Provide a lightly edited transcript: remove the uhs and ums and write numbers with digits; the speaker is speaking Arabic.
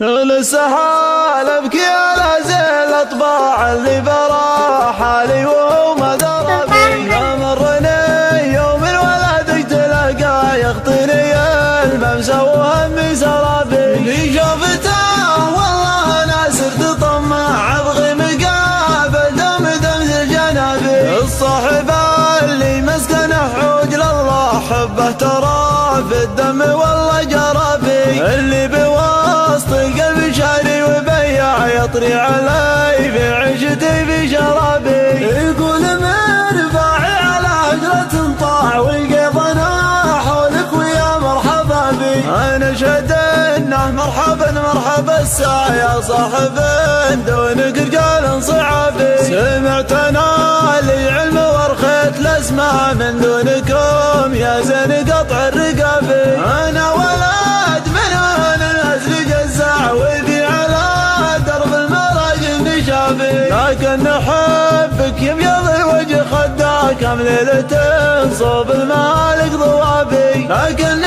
للسحال ابكي على زين الاطباع اللي برا حالي وهو ما درى بي. يا مرني يوم الولد تلقى يخطيني الممسى وهمي سرابي. اللي شافته والله انا صرت طماع ابغي مقابل دم الجنابي. الصاحب اللي مسكنه حوج لله حبه ترى في الدم والله جرابي. اللي بوسط القلب شاري وبيع يطري علي في عيشتي في شرابي. يقول مرفاعي على هجرة طاع والقيض انا حولك ويا مرحبا بي. انا شهد انه مرحبا مرحبا الساعة يا صاحب دونك رجال صعابي. سمعت انا لي علم ورخيت الاسماء من دونكم يا زين قطع الرقابي. انا ولد من النسل جزاع وذي على درب المراجل نشابي. لكن حبك يبيض وجه خداك كم ليلة صوب المالك ضوابي. لكن